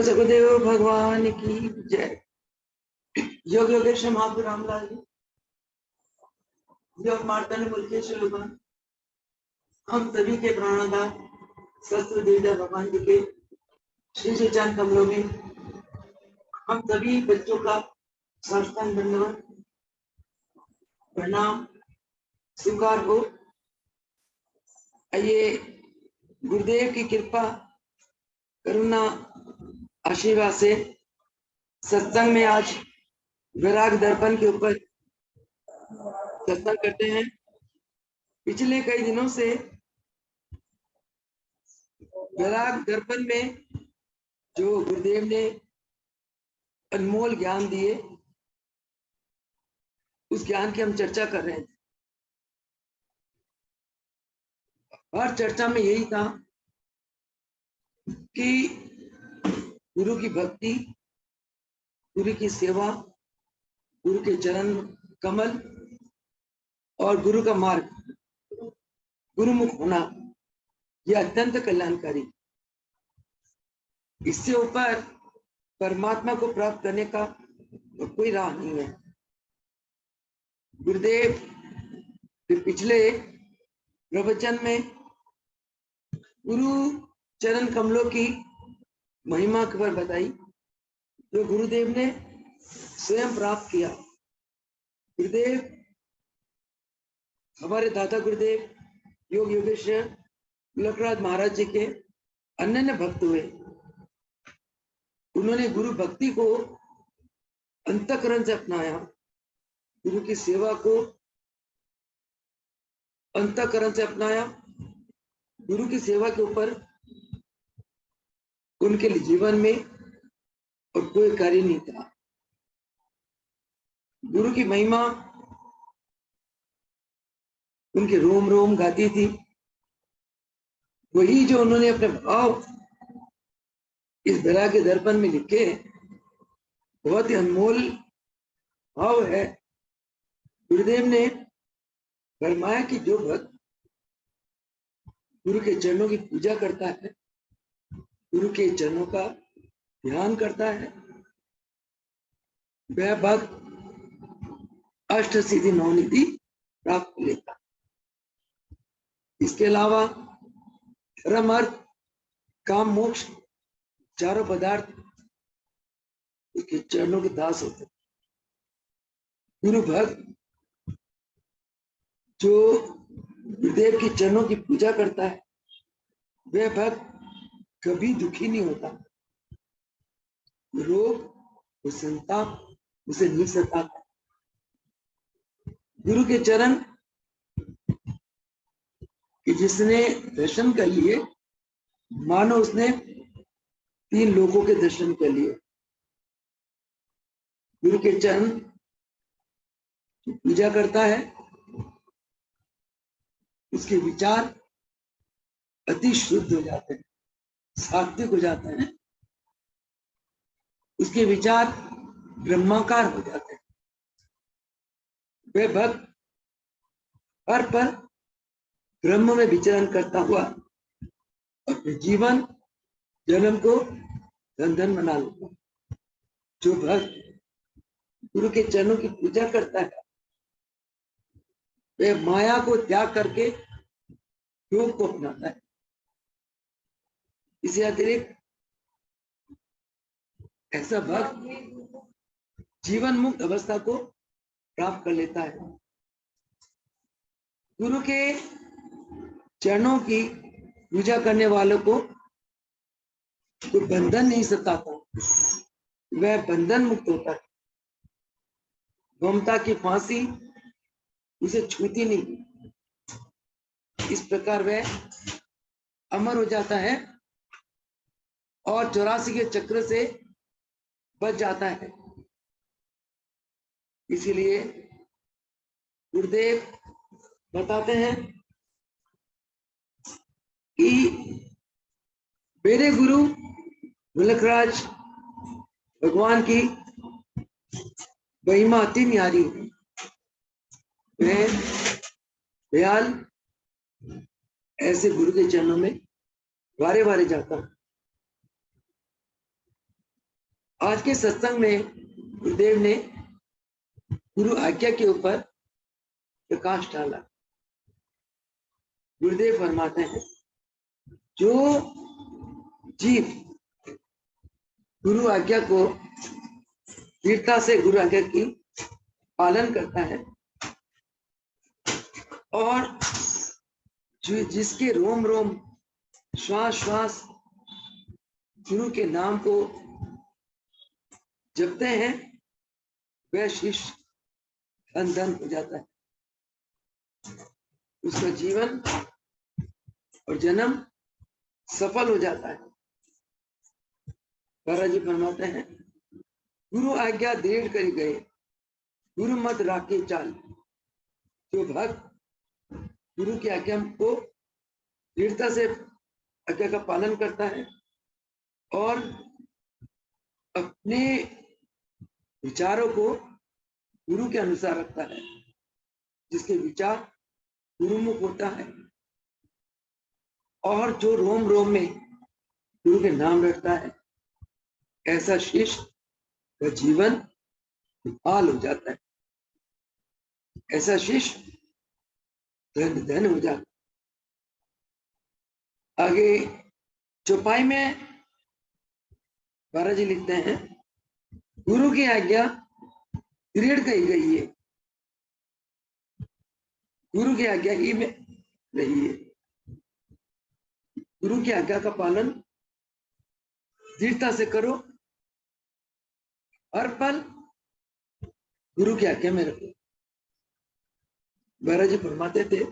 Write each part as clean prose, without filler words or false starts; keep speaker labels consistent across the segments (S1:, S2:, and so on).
S1: सगुदेव भगवान की जय। योग योगेश्वर महापुर रामलाल जी, योग मार्तंड मुल्केश्वर भगवान, हम सभी के प्राणाधार शस्त्र देवता भगवान जी के श्री चरण कमलों में हम सभी बच्चों का साष्टांग दंडवत प्रणाम स्वीकार हो। आइए गुरुदेव की कृपा करुणा आशीर्वाद से सत्संग में आज वैराग दर्पण के ऊपर सत्संग करते हैं। पिछले कई दिनों से वैराग दर्पण में जो गुरुदेव ने अनमोल ज्ञान दिए, उस ज्ञान की हम चर्चा कर रहे थे। हर चर्चा में यही था कि गुरु की भक्ति, गुरु की सेवा, गुरु के चरण कमल और गुरु का मार्ग, गुरुमुख होना, यह अत्यंत कल्याणकारी। इससे ऊपर परमात्मा को प्राप्त करने का तो कोई राह नहीं है। गुरुदेव के पिछले प्रवचन में गुरु चरण कमलों की महिमा खबर बताई, जो गुरुदेव ने स्वयं प्राप्त किया। गुरुदेव हमारे दादा गुरुदेव योग योगेश्वर तिलकराज महाराज जी के अनन्य भक्त हुए। उन्होंने गुरु भक्ति को अंतःकरण से अपनाया, गुरु की सेवा को अंतःकरण से अपनाया। गुरु की सेवा के ऊपर उनके जीवन में और कोई कार्य नहीं था। गुरु की महिमा उनके रोम रोम गाती थी। वही जो उन्होंने अपने भाव इस वैराग के दर्पण में लिखे, बहुत ही अनमोल भाव है। गुरुदेव ने फरमाया कि जो भक्त गुरु के चरणों की पूजा करता है, गुरु के चरणों का ध्यान करता है, वह भक्त अष्ट सिद्धि नवनिधि प्राप्त लेता है। इसके अलावा धर्म अर्थ काम मोक्ष चारों पदार्थ उसके चरणों के दास होते हैं। गुरु भक्त जो गुरुदेव के चरणों की पूजा करता है, वह भक्त कभी दुखी नहीं होता। रोग संताप उसे नहीं सताता। गुरु के चरण कि जिसने दर्शन कर लिए, मानो उसने 3 लोगों के दर्शन कर लिए। गुरु के चरण पूजा करता है, उसके विचार अति शुद्ध हो जाते हैं, सात्विक हो जाते हैं, उसके विचार ब्रह्माकार हो जाते हैं। वह भक्त हर पल ब्रह्म में विचरण करता हुआ अपने जीवन जन्म को धन धन बना लेता। जो भक्त गुरु के चरणों की पूजा करता है, वह माया को त्याग करके योग को अपनाता है। इससे अतिरिक्त ऐसा भक्त जीवन मुक्त अवस्था को प्राप्त कर लेता है। गुरु के चरणों की पूजा करने वालों को कोई बंधन नहीं सताता, वह बंधन मुक्त होता है। ममता की फांसी उसे छूती नहीं। इस प्रकार वह अमर हो जाता है और 84 के चक्र से बच जाता है। इसीलिए गुरुदेव बताते हैं कि मेरे गुरु तिलकराज भगवान की महिमा अति न्यारी है। मैं दयाल ऐसे गुरु के चरणों में बारे बारे जाता हूं। आज के सत्संग में गुरुदेव ने गुरु आज्ञा के ऊपर प्रकाश डाला। गुरुदेव फरमाते हैं, जो जीव गुरु आज्ञा को दृढ़ता से गुरु आज्ञा की पालन करता है और जिसके रोम रोम श्वास श्वास गुरु के नाम को जपते हैं, वह शिष्य धन धन हो जाता है। उसका जीवन और जन्म सफल हो जाता है। बाबा जी फरमाते हैं, गुरु आज्ञा दृढ़ करी गए, गुरु मत राखे चाल। जो भक्त गुरु की आज्ञा को दृढ़ता से आज्ञा का पालन करता है और अपने विचारों को गुरु के अनुसार रखता है, जिसके विचार गुरुमुख होता है, और जो रोम रोम में गुरु के नाम रखता है, ऐसा शिष्य का जीवन खुशहाल हो जाता है। ऐसा शिष्य धन धन हो जाता है। आगे चौपाई में महाराज जी लिखते हैं, गुरु की आज्ञा दृढ़ कही गई है, गुरु की आज्ञा ही में रहिए। गुरु की आज्ञा का पालन दृढ़ता से करो, हर पल गुरु की आज्ञा में रखो। महाराज जी फरमाते थे,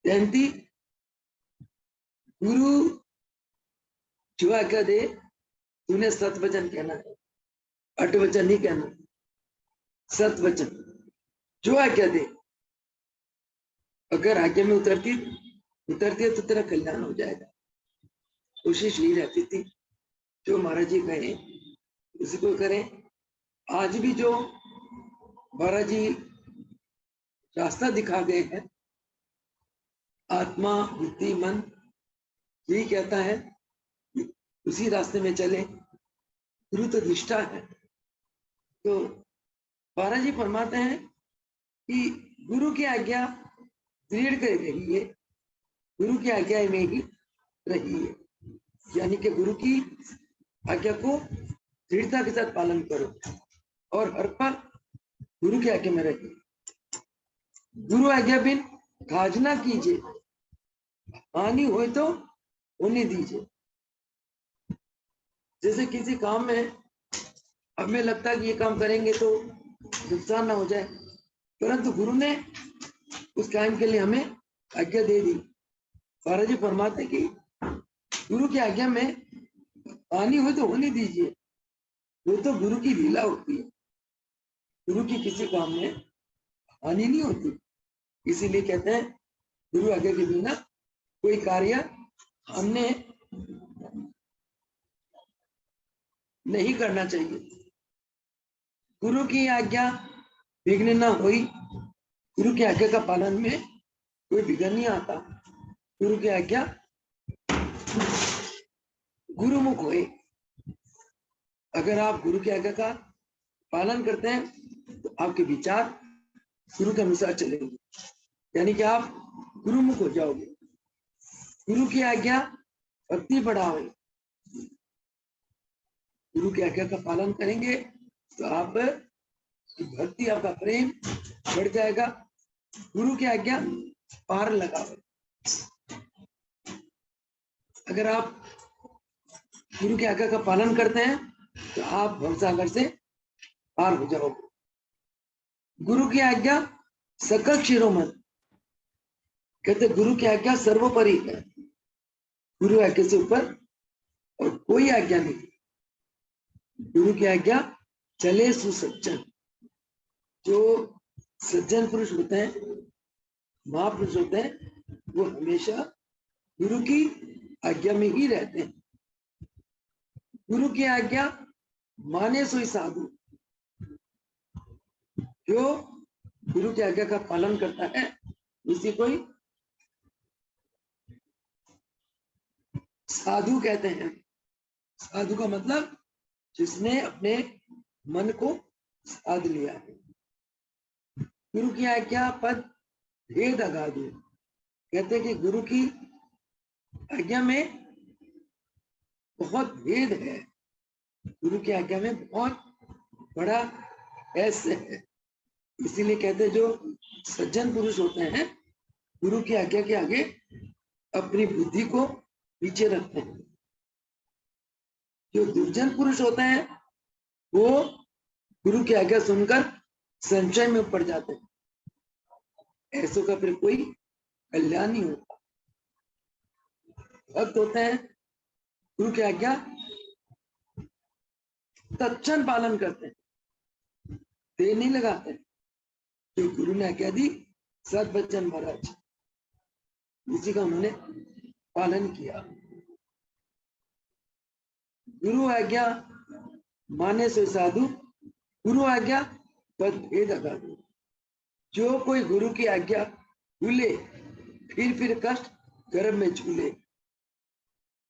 S1: जयंती गुरु जो आज्ञा दे, तूने सत वचन कहना है, अट वचन नहीं कहना, सत वचन जो आज्ञा दे। अगर आज्ञा में उतरती है तो तेरा कल्याण हो जाएगा। कोशिश यही रहती थी, जो महाराज जी कहे उसी को करें। आज भी जो महाराज जी रास्ता दिखा गए हैं, आत्मा बुद्धि मन यही कहता है, उसी रास्ते में चले। गुरु तो निष्ठा है। तो महाराज जी फरमाते हैं कि गुरु की आज्ञा दृढ़ कर रहिए, गुरु की आज्ञा में ही रहिए, यानी कि गुरु की आज्ञा को दृढ़ता के साथ पालन करो और हर पल गुरु की आज्ञा में रहिए। गुरु आज्ञा बिन काज ना कीजिए, हानि हो तो होने दीजिए। जैसे किसी काम में हमें लगता है कि ये काम करेंगे तो नुकसान ना हो जाए, परंतु गुरु ने उस काम के लिए हमें आज्ञा दे दी। महाराज जी फरमाते कि गुरु की आज्ञा में हानि हो तो होने दीजिए, वो तो गुरु की लीला होती है। गुरु की किसी काम में हानि नहीं होती, इसीलिए कहते हैं गुरु आज्ञा के बिना कोई कार्य हमने नहीं करना चाहिए। गुरु की आज्ञा विघ्न ना हुई, गुरु की आज्ञा का पालन में कोई विघ्न नहीं आता। गुरु की आज्ञा गुरुमुख होए। अगर आप गुरु की आज्ञा का पालन करते हैं तो आपके विचार गुरु के अनुसार चलेंगे, यानी कि आप गुरुमुख हो जाओगे। गुरु की आज्ञा भक्ति बढ़ाओ। गुरु की आज्ञा का पालन करेंगे तो आप भक्ति, आपका प्रेम बढ़ जाएगा। गुरु की आज्ञा पार लगाओ। अगर आप गुरु की आज्ञा का पालन करते हैं तो आप भवसागर से पार हो जाओगे। गुरु की आज्ञा सकल शिरोमणि, कहते गुरु की आज्ञा सर्वोपरि है। गुरु आज्ञा से ऊपर और कोई आज्ञा नहीं। गुरु की आज्ञा चले सुसज्जन। जो सज्जन पुरुष होते हैं, महापुरुष होते हैं, वो हमेशा गुरु की आज्ञा में ही रहते हैं। गुरु की आज्ञा माने सोई साधु। जो गुरु की आज्ञा का पालन करता है उसी कोई साधु कहते हैं। साधु का मतलब जिसने अपने मन को साध लिया है। गुरु की आज्ञा पद भेद अगाधु, कहते हैं कि गुरु की आज्ञा में बहुत भेद है, गुरु की आज्ञा में बहुत बड़ा ऐसे है। इसीलिए कहते हैं जो सज्जन पुरुष होते हैं गुरु की आज्ञा के आगे अपनी बुद्धि को पीछे रखते हैं। जो दुर्जन पुरुष होते हैं वो गुरु की आज्ञा सुनकर संशय में पड़ जाते हैं, ऐसों का फिर कोई कल्याण नहीं होता। भक्त होते हैं गुरु की आज्ञा तत्क्षण पालन करते हैं, देर नहीं लगाते हैं। जो गुरु ने आज्ञा दी सद्वचन महाराज, इसी का उन्होंने पालन किया। गुरु आज्ञा माने से साधु, गुरु आज्ञा पद भेद अगाधु। जो कोई गुरु की आज्ञा भूले फिर कष्ट गर्भ में झूले।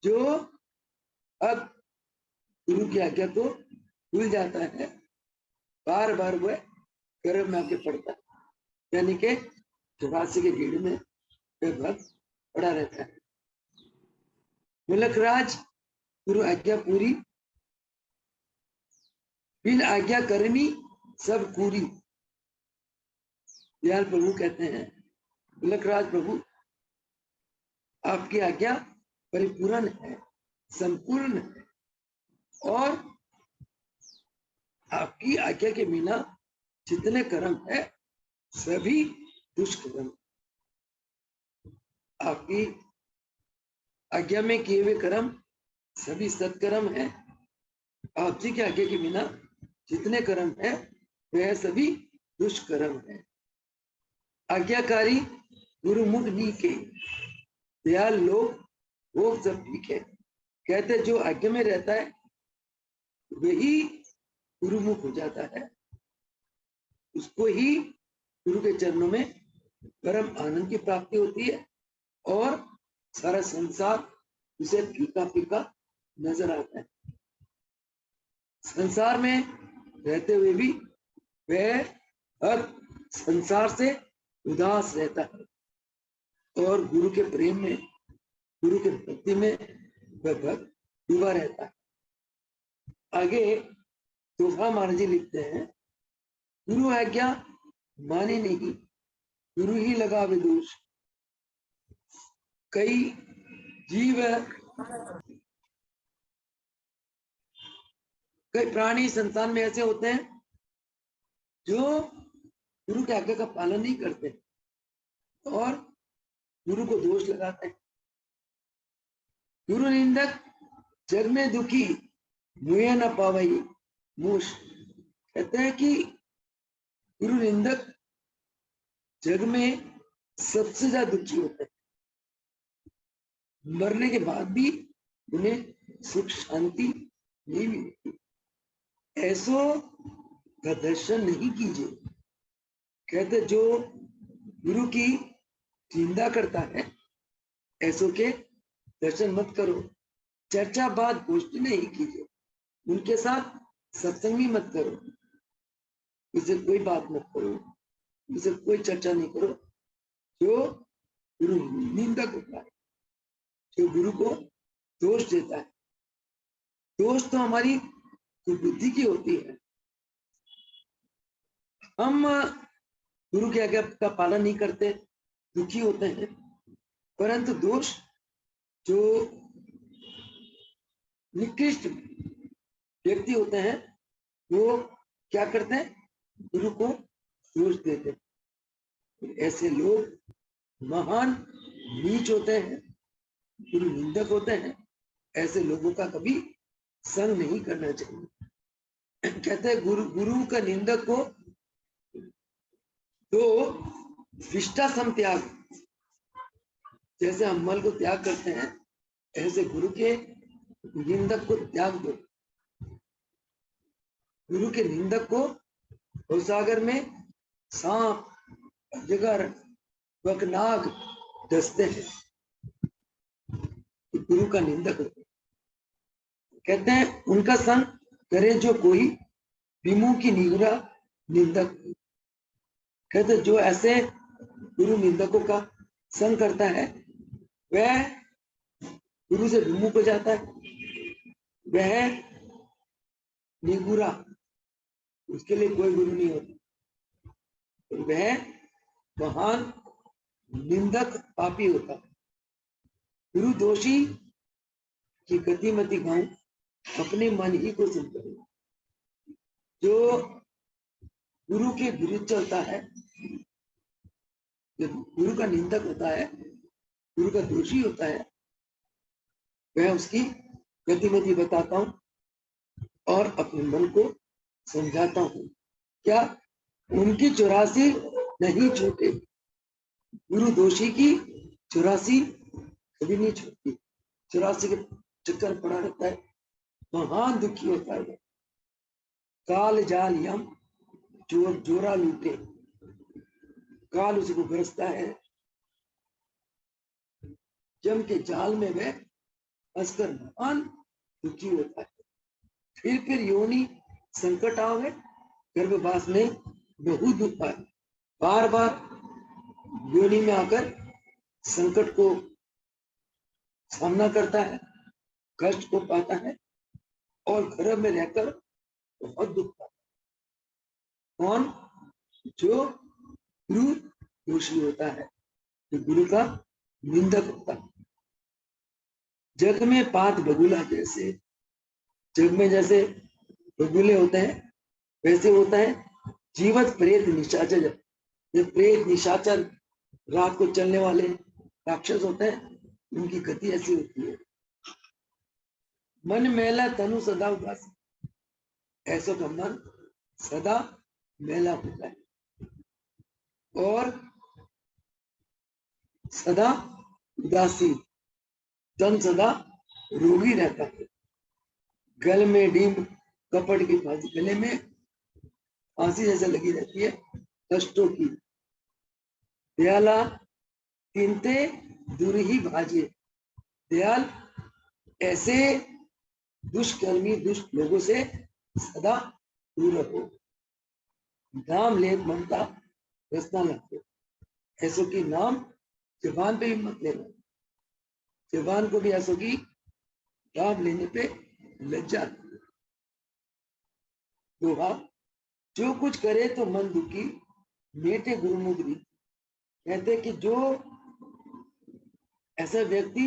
S1: जो अब गुरु की आज्ञा को भूल जाता है बार बार वह गर्भ में आके पड़ता है, यानी कि चौरासी के गेड़ में वह भक्त पड़ा रहता है। मुलक राज गुरु आज्ञा पूरी, बिन आज्ञा करनी सब पूरी। दयाल प्रभु कहते हैं मुलक राज प्रभु आपकी आज्ञा परिपूर्ण है, संपूर्ण है, और आपकी आज्ञा के बिना जितने कर्म है सभी दुष्कर्म। आपकी आज्ञा में किए हुए कर्म सभी सत्कर्म है। आप जी की आज्ञा के बिना जितने कर्म है वह सभी दुष्कर्म है। आज्ञाकारी गुरुमुख नीके, दयाल लोग वो सब ठीक है। कहते जो आज्ञा में रहता है वही गुरुमुख हो जाता है, उसको ही गुरु के चरणों में परम आनंद की प्राप्ति होती है और सारा संसार उसे फीका फीका नजर आता है। संसार में रहते हुए भी वह हर संसार से उदास रहता है और गुरु के प्रेम में, गुरु के भक्ति में वह भक्त डूबा रहता है। आगे तोहफा महाराज जी लिखते हैं, गुरु आज्ञा माने नहीं, गुरु ही लगा विदोष। कई जीव, कई प्राणी संसार में ऐसे होते हैं जो गुरु के आज्ञा का पालन नहीं करते और गुरु को दोष लगाते हैं। गुरु निंदक जग में दुखी, मुए न पावई मूस। कहते हैं कि गुरु निंदक जग में सबसे ज्यादा दुखी होते हैं, मरने के बाद भी उन्हें सुख शांति नहीं मिलती। ऐसो का दर्शन नहीं कीजिए। कहते जो गुरु की निंदा करता है ऐसो के दर्शन मत करो, चर्चा बात गोष्ठी नहीं कीजिए, उनके साथ सत्संग भी मत करो, उनसे कोई बात मत करो, उनसे कोई चर्चा नहीं करो। जो गुरु निंदक होता है, जो गुरु को दोष देता है, दोष तो हमारी बुद्धि की होती है। हम गुरु की आज्ञा का पालन नहीं करते, दुखी होते हैं, परंतु दोष जो निकृष्ट व्यक्ति होते हैं वो क्या करते हैं, गुरु को दोष देते हैं। ऐसे लोग महान नीच होते हैं, गुरु निंदक होते हैं। ऐसे लोगों का कभी संग नहीं करना चाहिए। कहते हैं गुरु का निंदक को तो विष्टा सम त्याग, जैसे हम मल को त्याग करते हैं ऐसे गुरु के निंदक को त्याग दो। गुरु के निंदक को भवसागर में सांप, अजगर, बकनाग डसते हैं, गुरु का निंदक होते हैं। कहते हैं उनका संग करे जो कोई विमुखी निगुरा निंदक। कहते जो ऐसे गुरु निंदकों का संग करता है वह गुरु से विमुख हो जाता है, वह निगुरा, उसके लिए कोई गुरु नहीं होता, वह महान निंदक पापी होता है। गुरु दोषी की गतिमति गाऊं, अपने मन ही को सुन करूं। जो गुरु के विरुद्ध चलता है, जो गुरु का निंदक होता है, गुरु का दोषी होता है, वह उसकी गतिमति बताता हूं और अपने मन को समझाता हूं। क्या उनकी 84 नहीं छूटे, गुरु दोषी की 84 कभी नहीं छूटती, 84 के चक्कर पड़ा रहता है, महान दुखी होता है। काल जाल यम चोर जोरा लूटे, काल उसको गरजता है, जम के जाल में वह फंसकर महान दुखी होता है। फिर योनि संकट आवे, गर्भवास में बहुत दुख आए, बार बार योनि में आकर संकट को सामना करता है, कष्ट को पाता है और गर्भ में रहकर बहुत दुख पाता है। कौन? जो गुरु दोषी होता है, जो गुरु का निंदक होता है। जग में पात बगुला जैसे, जग में जैसे बगुले होते हैं वैसे होता है जीवत प्रेत निशाचर। जो प्रेत निशाचर रात को चलने वाले राक्षस होते हैं, उनकी गति ऐसी होती है। मन मैला तनु सदा उदासी, ऐसा का मन सदा मैला होता है और सदा उदासी, तन सदा रोगी रहता है। गल में डीम कपड़ की फांसी, गले में फांसी जैसे लगी रहती है कष्टों की। दयाला तिनते दूर ही भाजे, दयाल ऐसे दुष्कर्मी दुष्ट लोगों से सदा दूर रहो। नाम ले ममता रसना लगते, ऐसों की नाम जबान पे भी मत लेना, जबान को भी ऐसों की नाम लेने पे लज्जा। दोहा, जो कुछ करे तो मन दुखी, मेटे गुरुमुख रीति। कहते कि जो ऐसा व्यक्ति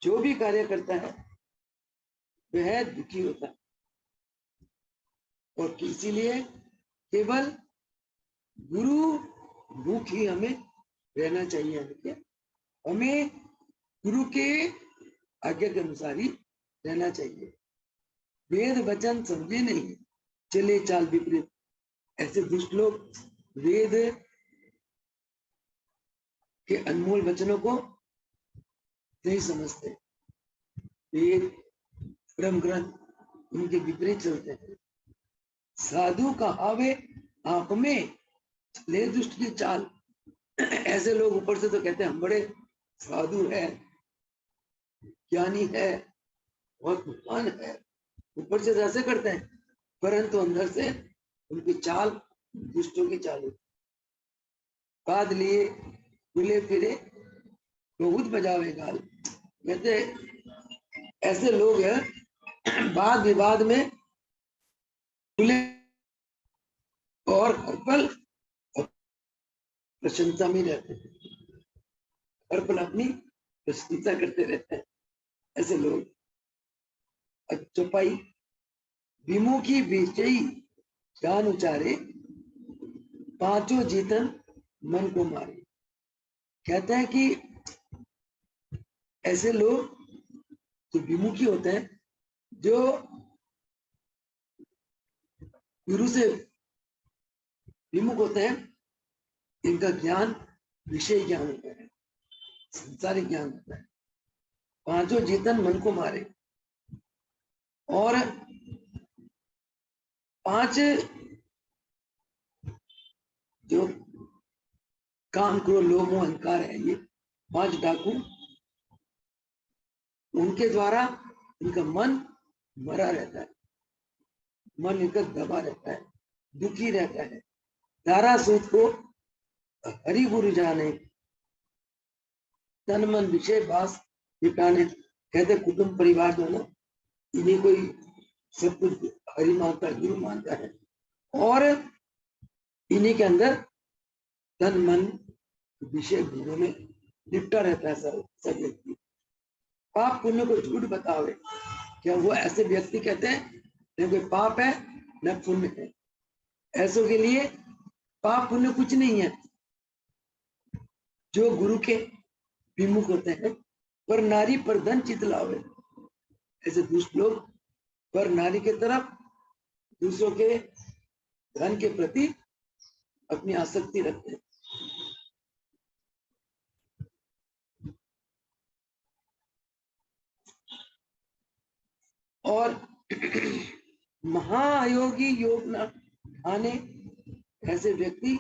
S1: जो भी कार्य करता है वह दुखी होता है, और इसीलिए केवल गुरु मुख ही हमें रहना चाहिए। हमें गुरु के आज्ञा के अनुसार ही रहना चाहिए। वेद वचन समझे नहीं, चले चाल विपरीत। ऐसे दुष्ट लोग वेद के अनमोल वचनों को नहीं समझते, वेद ब्रह्म ग्रंथ उनके विपरीत चलते हैं। साधु का आवे आप में ले दुष्ट की चाल। ऐसे लोग ऊपर से तो कहते हैं हम बड़े साधु है, ज्ञानी है, बहुत महान है, ऊपर से ऐसे करते हैं, परंतु अंदर से उनकी चाल दुष्टों की चाल होती। बाद लिए खुले फिरे बहुत बजावे गाल। कहते ऐसे लोग हैं वाद विवाद में खुले और हर पल प्रशंसा में रहते हैं, हर पल अपनी प्रशंसा करते रहते हैं। ऐसे लोग चौपाई विमुखी विषयी ज्ञान उचारे, पांचों जीतन मन को मारे। कहते हैं कि ऐसे लोग जो विमुखी होते हैं, जो गुरु से विमुख होते हैं, इनका ज्ञान विषय ज्ञान होता है, संसारिक ज्ञान होता है। पांचों जीतन मन को मारे, और 5 जो काम क्रोध लोभ मोह अहंकार है, ये 5 डाकू, उनके द्वारा इनका मन मरा रहता है। मन एकदम दबा रहता है, दुखी रहता है। तारा सूत को हरि गुरु जाने, तन मन विषय बास ठिकाने। कहते कुटुंब परिवार जो ना, इन्हीं को ही सब कुछ हरि मानता है, गुरु मानता है, और इन्हीं के अंदर तन मन विषय भोगों में लिपटा रहता है सब व्यक्ति। पाप पुण्य को झूठ बतावे, क्या वो ऐसे व्यक्ति कहते हैं न कोई पाप है न पुण्य है। ऐसों के लिए पाप पुण्य कुछ नहीं है। जो गुरु के विमुख होते हैं, पर नारी पर धन चितलावे, ऐसे दुष्ट लोग पर नारी के तरफ, दूसरों के धन के प्रति अपनी आसक्ति रखते हैं। और महायोगी योग न ठाने, ऐसे व्यक्ति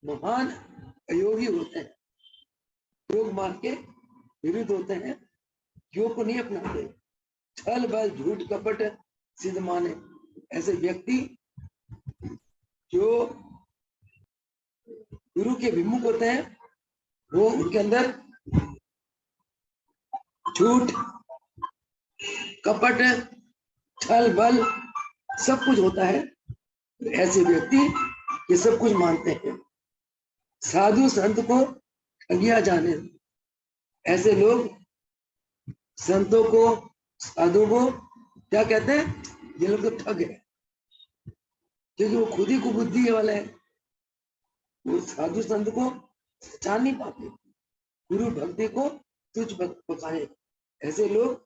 S1: महान अयोगी होते हैं, योग मार्ग के विरुद्ध होते हैं, योग को नहीं अपनाते, छल बल झूठ कपट सिद्ध माने। ऐसे व्यक्ति जो गुरु के विमुख होते हैं, वो उनके अंदर झूठ कपट छल बल सब कुछ होता है। ऐसे व्यक्ति ये सब कुछ मानते हैं। साधु संत को ठगिया जाने, ऐसे लोग संतों को साधु को क्या कहते हैं, ये लोग तो ठग है, क्योंकि वो खुद ही कुबुद्धि वाले है। वो साधु संत को पहचान नहीं पाते, गुरु भक्ति को तुच्छ बताए। ऐसे लोग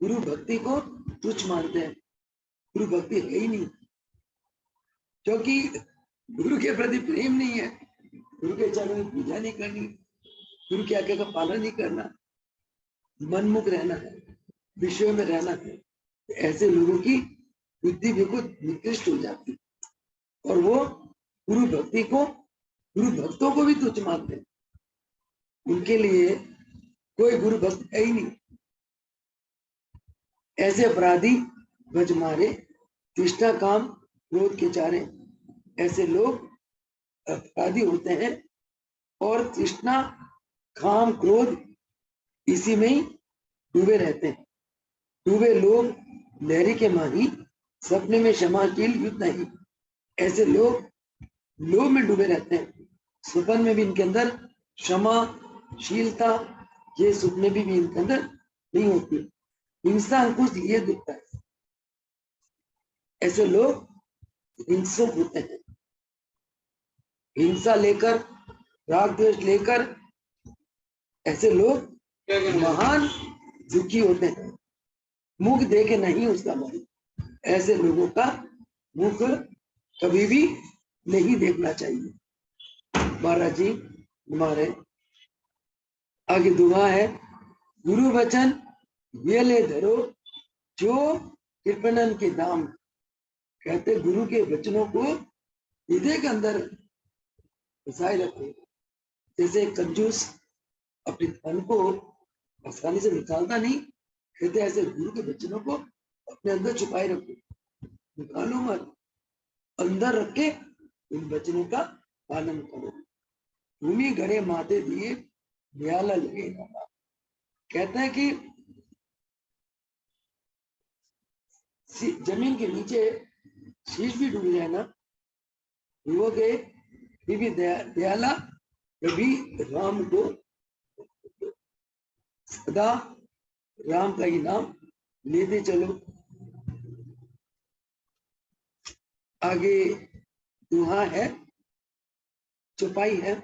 S1: गुरु भक्ति को तुच्छ मानते हैं, गुरु भक्ति है ही नहीं, क्योंकि गुरु के प्रति प्रेम नहीं है, गुरु के चरणों में पूजा नहीं करनी, गुरु की आज्ञा का पालन नहीं करना, मनमुख रहना है, विषयों में रहना है। ऐसे लोगों की बुद्धि बिल्कुल निकृष्ट हो जाती है, और वो गुरु भक्ति को, गुरु भक्तों को भी तुच्छ मानते हैं। उनके लिए कोई गुरु भक्त है ही नहीं। ऐसे अपराधी भज मारे, तृष्णा काम क्रोध के चारे। ऐसे लोग अपराधी होते हैं और तृष्णा काम क्रोध इसी में ही डूबे रहते हैं। डूबे लोग लहरी के माही, सपने में क्षमाशील युद्ध नहीं। ऐसे लोग लोभ में डूबे रहते हैं, स्वप्न में भी इनके अंदर क्षमाशीलता, ये सपने भी इनके अंदर नहीं होती। हिंसा अंकुश लिए दिखता है। ऐसे लोग हिंसक होते हैं, हिंसा लेकर, राग द्वेष लेकर ऐसे लोग महान दुखी होते हैं। मुख देखे नहीं उसका मन, ऐसे लोगों का मुख कभी भी नहीं देखना चाहिए। महाराज जी हमारे आगे दुआ है, गुरु वचन ये ले धरो जो कृपणन के दाम। कहते गुरु के वचनों को हृदय के अंदर बसाए रखो। जैसे कंजूस अपने धन को आसानी से निकालता नहीं, कहते ऐसे गुरु के वचनों को अपने अंदर छुपाए रखो, निकालो मत, अंदर रख के उन वचनों का पालन करो। भूमि गड़े माथे दिए न्याला लगे नाला। कहते हैं कि जमीन के नीचे शीश भी डूब जाए ना, वो के भी दयाला कभी राम को सदा राम का ही नाम लेते चलो। आगे दुहा है, चौपाई है,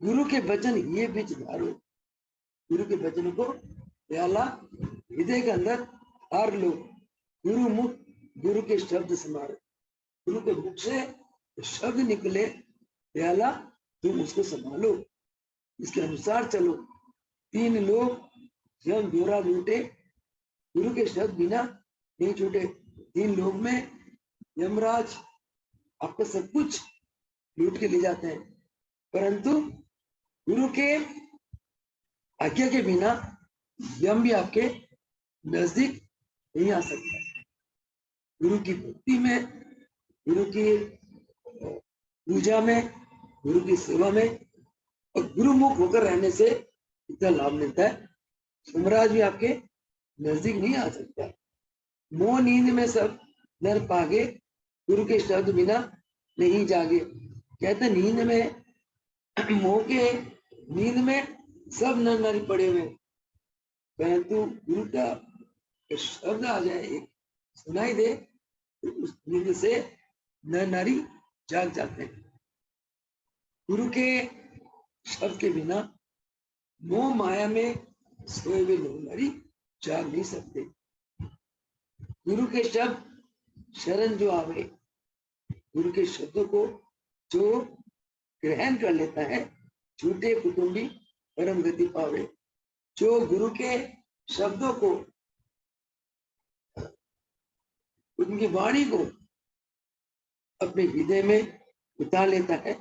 S1: गुरु के वचन ये बीच धारो। गुरु के वचन को दयाला हृदय के अंदर हार लो। गुरु मुख गुरु के शब्द समारो। गुरु के मुख से शब्द निकले, दयाला तुम उसको संभालो, इसके अनुसार चलो। तीन लोग यम दोरा लूटे, गुरु के शब्द बिना नहीं छूटे। तीन लोग में यमराज आपका सब कुछ लूट के ले जाते हैं, परंतु गुरु के आज्ञा के बिना यम भी आपके नजदीक नहीं आ सकता। गुरु की भक्ति में, गुरु की पूजा में, गुरु की सेवा में और गुरुमुख होकर रहने से इतना लाभ मिलता है। सुमराज भी आपके नजदीक नहीं आ सकता। मोह नींद में सब नर पागे, गुरु के शब्द बिना नहीं जागे। कहते नींद में, मोह के नींद में सब नर नारी पड़े हुए, परंतु गुरु का शब्द आ जाए, सुनाई दे, तो उस नींद से नर नारी जाग जाते हैं। गुरु के शब्द के बिना मोह माया में सोए हुए नर नारी जाग नहीं सकते। गुरु के शब्द शरण जो आवे, गुरु के शब्दों को जो ग्रहण कर लेता है, झूठे कुटुंबी परम गति पावे। जो गुरु के शब्दों को, उनकी वाणी को अपने हृदय में उतार लेता है,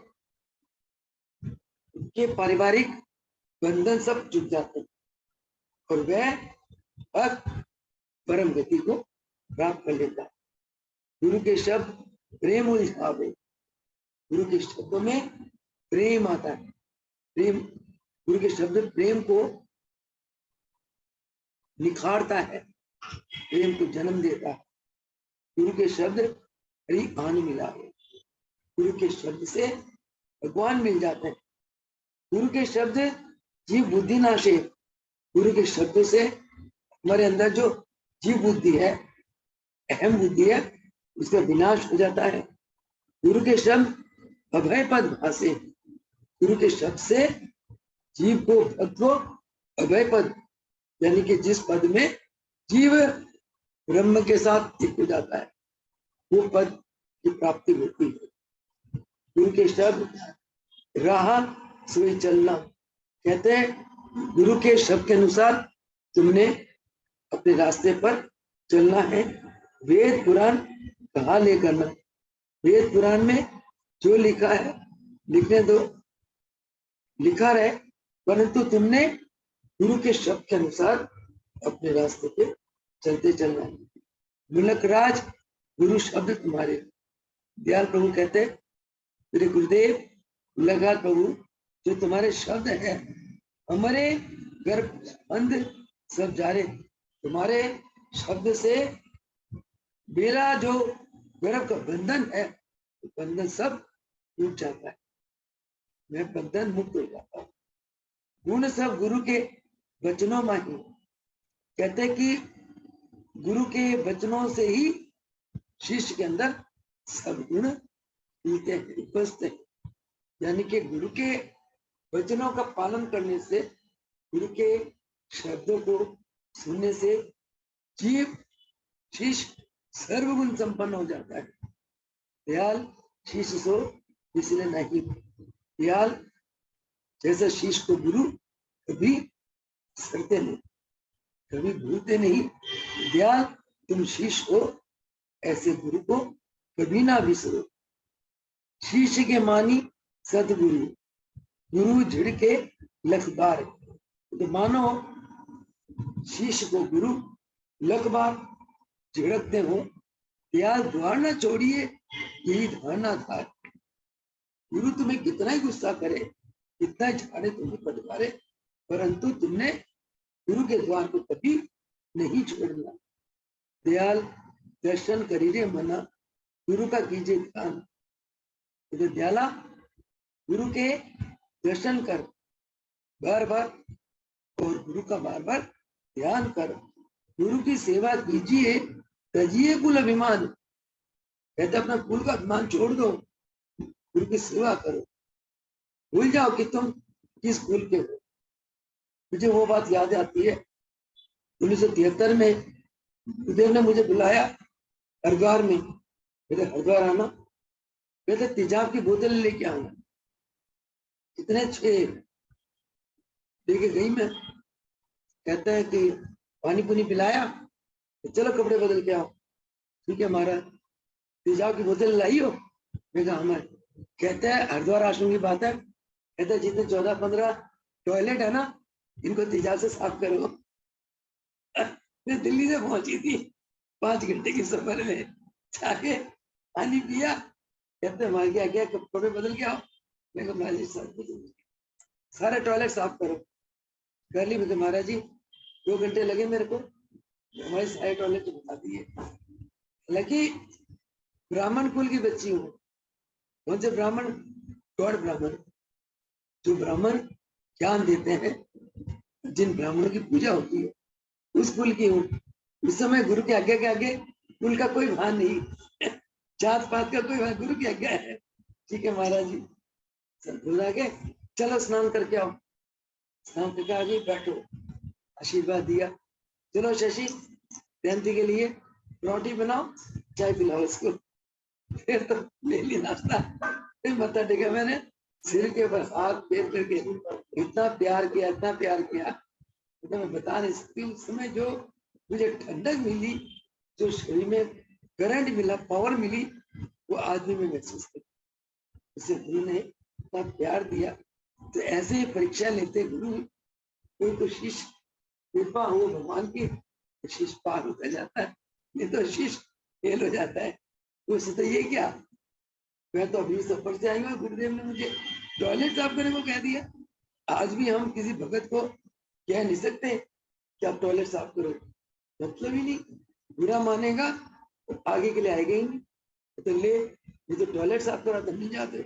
S1: उनके पारिवारिक बंधन सब जुट जाते हैं और वह परम गति को प्राप्त कर लेता है। गुरु के शब्द प्रेम उलझावे, गुरु के शब्दों में प्रेम आता है। प्रेम, गुरु के शब्द प्रेम को निखारता है, प्रेम को जन्म देता है। गुरु के शब्द हरि आन मिलावे, गुरु के शब्द से भगवान मिल जाते हैं। गुरु के शब्द जीव बुद्धि नाशे, गुरु के शब्द से हमारे अंदर जो जीव बुद्धि है, अहम बुद्धि है, उसका विनाश हो जाता है। गुरु के शब्द अभय पद भासे, गुरु के शब्द से जीव को, भक्त को अभय पद, यानी कि जिस पद में जीव ब्रह्म के साथ एक हो जाता है, वो पद की प्राप्ति होती है। गुरु के शब्द राह सोई चलना, कहते हैं गुरु के शब्द के अनुसार तुमने अपने रास्ते पर चलना है। वेद पुराण कहा ले करना, वेद पुराण में जो लिखा है लिखने दो, लिखा रहे, परंतु तुमने गुरु के शब्द के अनुसार अपने रास्ते पे चलते चलना है। मुलक राज गुरु शब्द तुम्हारे, दयाल प्रभु कहते मेरे गुरुदेव मुलक प्रभु, जो तुम्हारे शब्द है, हमारे गर्भ बंद सब जा रहे, तुम्हारे शब्द से मेरा जो गर्भ का बंधन है, बंधन सब टूट जाता है, मैं बंधन मुक्त हो जाता हूँ। गुण सब गुरु के वचनों में ही, कहते कि गुरु के वचनों से ही शिष्य के अंदर सब गुण मिलते हैं, उपस्थित हैं। यानी कि गुरु के वचनों का पालन करने से, गुरु के शब्दों को सुनने से जीव शिष्य सर्वगुण संपन्न हो जाता है। दयाल शिष्य सो इसलिए नहीं, दयाल जैसा शिष्य को गुरु कभी करते नहीं, कभी भूलते नहीं। दयाल तुम शिष्य हो, ऐसे गुरु को कभी ना बिसरो। शिष्य के मानी सतगुरु, गुरु झिड़के लख बार, तो मानो शिष्य को गुरु लख बार झिड़कते हो। दयाल द्वार ना छोड़िए, यही धारणा था। गुरु तुम्हें कितना ही गुस्सा करे, कितना झाड़े, तुम्हें फटकारे, परंतु तुमने गुरु के द्वार को कभी नहीं छोड़ना। दयाल दर्शन करीरे मना, गुरु का कीजिए ध्यान। तो दयाला गुरु के दर्शन कर बार बार, और गुरु का बार बार ध्यान कर। गुरु की सेवा कीजिए, तजिए कुल अभिमान, कहते अपना कुल का अभिमान छोड़ दो, गुरु की सेवा करो। भूल जाओ कि तुम किस कुल के हो। मुझे वो बात याद आती है, 1973 में गुरुदेव ने मुझे बुलाया हरिद्वार में, कहते हरिद्वार आना, कहते तेजाब की बोतल लेके आना। इतने अच्छे लेके गई मैं, कहता है कि पानी पुनी पिलाया, तो चलो कपड़े बदल के आओ। ठीक है महाराज, तेजाब की बोतल लाई हो? मैं कहा हमारे, कहते हैं हरिद्वार आश्रम की बात है, कहते जितने 14-15 टॉयलेट है ना, इनको तेजाब से साफ करो। मैं दिल्ली से पहुंची थी 5 घंटे के सफर में, जाके पानी पिया, कहते वहां गया गया कपड़े बदल के आओ। मैं कहा महाराज जी सारे टॉयलेट साफ करो। कर ली। मैं महाराज जी 2 घंटे लगे मेरे को, हमारे सारे टॉयलेट बता दिए। हालांकि ब्राह्मण कुल की बच्ची हूँ। कौन से ब्राह्मण? गौड़ ब्राह्मण। जो ब्राह्मण ज्ञान देते हैं, जिन ब्राह्मणों की पूजा होती है, उस कुल की हूँ। उस समय गुरु के आज्ञा के आगे कुल का कोई भान नहीं, जात पात का कोई भान, गुरु की आज्ञा है। ठीक है महाराज जी, संतोष आ गए, चलो स्नान करके आओ। स्नान करके आगे बैठो, आशीर्वाद दिया। चलो शशि जयंती के लिए रोटी बनाओ, चाय पिलाओ इसको। फिर तो ले लिया नाश्ता, फिर मत्था टेका मैंने, सिर के ऊपर हाथ फेर करके इतना प्यार किया, इतना प्यार किया, तो मैं बता नहीं सकती। उस समय जो मुझे ठंडक मिली, जो शरीर में करंट मिला, पावर मिली, वो आज भी मैं महसूस करती। उसे गुरु ने इतना प्यार दिया। तो ऐसे ही परीक्षा लेते गुरु, कोई तो शिष्य कृपा हो भगवान की, शिष्य पार होता जाता है, नहीं तो शिष्य फेल हो जाता है। उससे तो ये क्या, मैं तो अभी सफर से आई हूँ, गुरुदेव ने मुझे टॉयलेट साफ करने को कह दिया। आज भी हम किसी भगत को कह नहीं सकते कि आप टॉयलेट साफ करो, मतलब ही नहीं। बुरा मानेगा तो आगे के लिए आएगा ही नहीं। तो ले, ये तो टॉयलेट साफ करा तो नहीं जाते।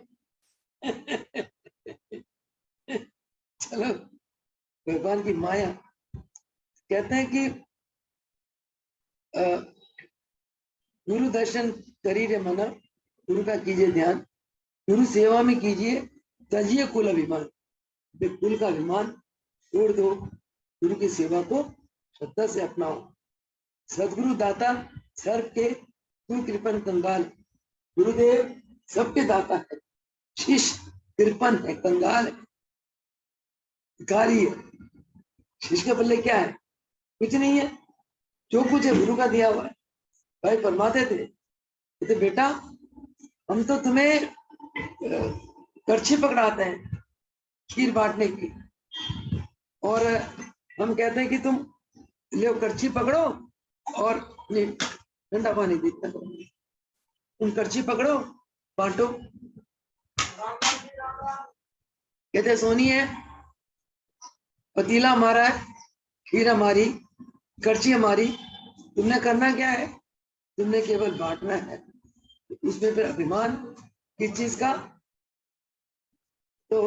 S1: चलो भगवान की माया। कहते हैं कि गुरु दर्शन करी रे मना, गुरु का कीजिए ध्यान, गुरु सेवा में कीजिए तजिए कुल अभिमान। कुल का अभिमान छोड़ दो, गुरु की सेवा को श्रद्धा से अपनाओ। सदगुरु दाता सर्व के तू कृपन कंगाल। गुरुदेव सबके दाता है, शिष्य कृपन है, कंगाल है, भिखारी है। शिष्य के पल्ले क्या है? कुछ नहीं है। जो कुछ है गुरु का दिया हुआ है। भाई फरमाते थे, तो बेटा हम तो तुम्हें करछी पकड़ाते हैं खीर बांटने की, और हम कहते हैं कि तुम ले करछी पकड़ो और ठंडा पानी देता, तुम करछी पकड़ो बांटो। कहते सोनी है, पतीला हमारा है, खीर हमारी, करछी हमारी, तुमने करना क्या है? तुमने केवल बांटना है। उसमें फिर अभिमान किस चीज का? तो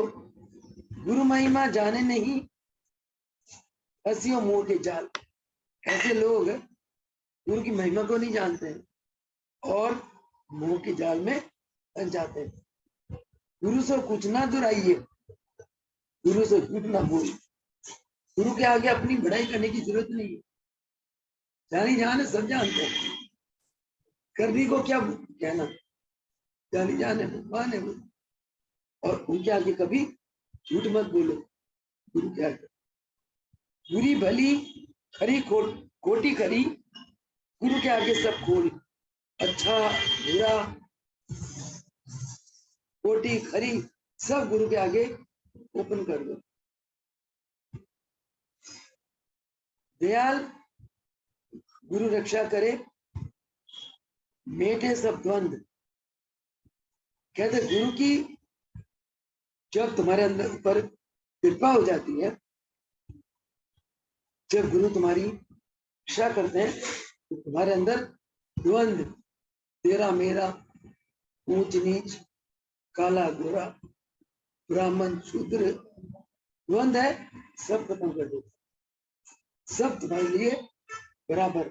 S1: गुरु महिमा जाने नहीं हंसियों मोह के जाल। ऐसे लोग गुरु की महिमा को नहीं जानते हैं और मोह के जाल में फंस जाते हैं। गुरु से कुछ ना दुराइए, गुरु से झूठ ना बोल। गुरु के आगे अपनी बढ़ाई करने की जरूरत नहीं है। जानी जान है, सब जानते हैं, करनी को क्या कहना, जानी जान है, भगवान है वो। और उनके आगे कभी झूठ मत बोलो। गुरु के आगे बुरी भली खरी कोटी खरी, गुरु के आगे सब खोल। अच्छा बुरा कोटी खरी सब गुरु के आगे ओपन कर दो। दयाल गुरु रक्षा करे, मेटे सब द्वंद। कहते गुरु की जब तुम्हारे अंदर ऊपर कृपा हो जाती है, जब गुरु तुम्हारी रक्षा करते हैं, तो तुम्हारे अंदर द्वंद, तेरा मेरा, ऊंच नीच, काला गोरा, ब्राह्मण शूद्र, द्वंद है, सब खत्म कर देते। सब तुम्हारे लिए बराबर,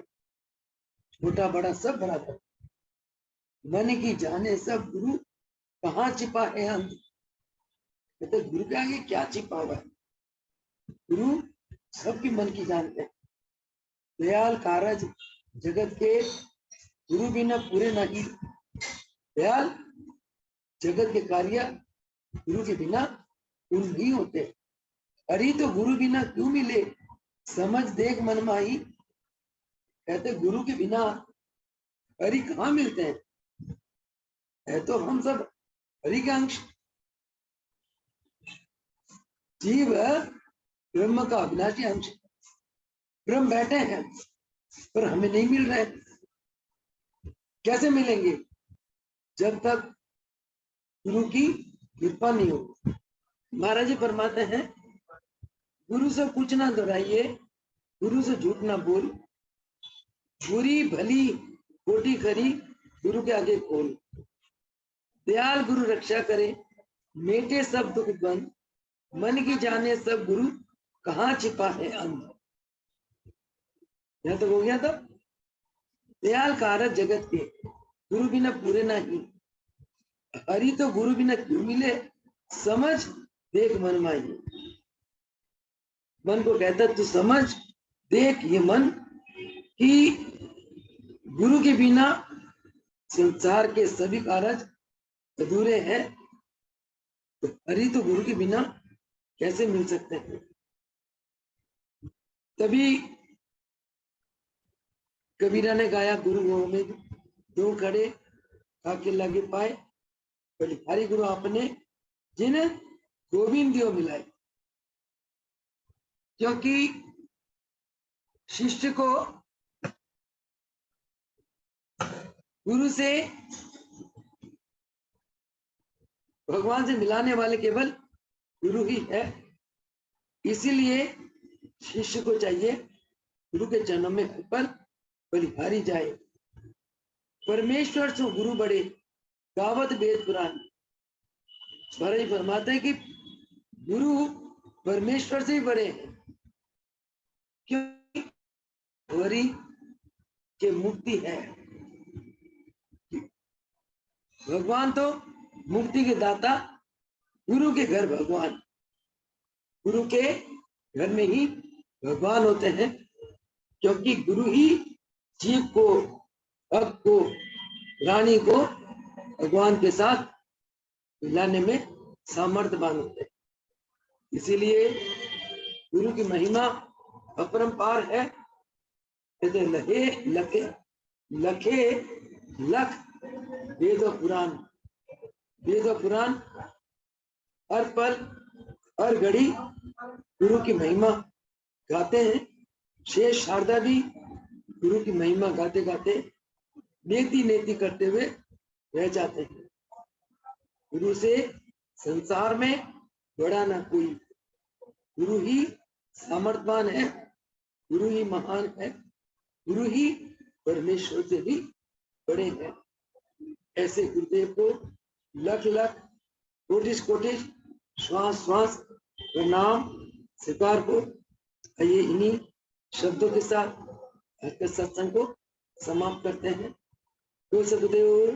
S1: छोटा बड़ा सब बराबर। मन की जाने सब गुरु कहाँ छिपा है अंत। कहते गुरु के आगे क्या छिपा हुआ है? गुरु सबके मन की जानते हैं। दयाल कारज जगत के, गुरु बिना पूरे नहीं। दयाल जगत के कार्य गुरु के बिना पूर्ण नहीं होते। अरे तो गुरु बिना क्यों मिले, समझ देख मन माही। कहते गुरु के बिना हरि कहाँ मिलते हैं? है तो हम सब हरि के अंश। जीव ब्रह्म का अविनाशी अंश। ब्रह्म बैठे हैं पर हमें नहीं मिल रहे। कैसे मिलेंगे? जब तक गुरु की कृपा नहीं होगी। महाराज जी फरमाते हैं, गुरु से कुछ ना दोहराइए, गुरु से झूठ ना बोल, बुरी भली खोटी खरी गुरु के आगे खोल। दयाल गुरु रक्षा करे, मेटे सब दुख बंद, मन की जाने सब गुरु कहाँ छिपा है अंध। यह तो हो गया। तो दयाल कारक जगत के, गुरु बिना पूरे नहीं, हरि तो गुरु बिना क्यों मिले, समझ देख मन माई। मन को कहता तू समझ देख ये मन कि गुरु के बिना संसार के सभी कार्य अधूरे हैं, तो हरि तो गुरु के बिना कैसे मिल सकते हैं। तभी कबीरा ने गाया, गुरु गोविंद दो खड़े आके लगे पाए, बलिहारी गुरु आपने जिन गोविंद दियो मिलाए। क्योंकि शिष्य को गुरु से भगवान से मिलाने वाले केवल गुरु ही है। इसीलिए शिष्य को चाहिए गुरु के चरणों में ऊपर बलिहारी जाए। परमेश्वर से गुरु बड़े गावत वेद पुराण। महाराज फरमाते हैं कि गुरु परमेश्वर से ही बड़े हैं, क्योंकि हरि के मुक्ति है। भगवान तो मुक्ति के दाता, गुरु के घर भगवान, गुरु के घर में ही भगवान होते हैं। क्योंकि गुरु ही जीव को, भक्त को, रानी को भगवान के साथ मिलाने में सामर्थ्यवान होते हैं। इसीलिए गुरु की महिमा अपरंपार है। कहते लहे लखे लखे लख वेद पुराण, वेद पुराण हर पल हर घड़ी गुरु की महिमा गाते हैं। शेष शारदा भी गुरु की महिमा गाते गाते नेति नेति करते हुए रह जाते हैं। गुरु से संसार में बड़ा ना कोई, गुरु ही सामर्थ्यवान है, गुरु ही महान है, गुरु ही परमेश्वर से भी बड़े हैं। ऐसे गुरुदेव को लख लख कोटिश कोटिश श्वास श्वास प्रणाम स्वीकार को। आइए इन्हीं शब्दों के साथ आज के सत्संग को समाप्त करते हैं। तो सदगुरुदेव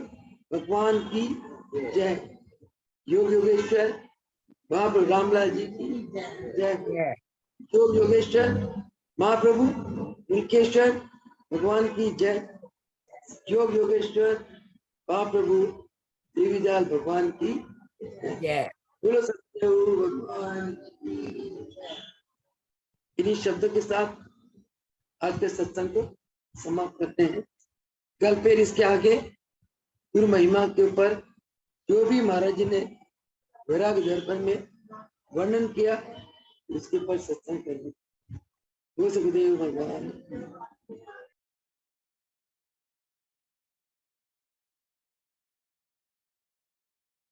S1: भगवान की जय। योग योगेश्वर महाप्रभु रामलाल जी की जय। योग योगेश्वर महाप्रभु उनकेश्वर भगवान की जय। योग योगेश्वर महाप्रभु देवीदयाल भगवान की जय। बोलो सतगुरु भगवान की जय। इन्हीं शब्दों के साथ आज के सत्संग को समाप्त करते हैं। कल फिर इसके आगे गुरु महिमा के ऊपर जो भी महाराज जी ने वैराग्य दर्पण में वर्णन किया, उसके ऊपर सत्संग करेंगे। गुरुदेव भगवान।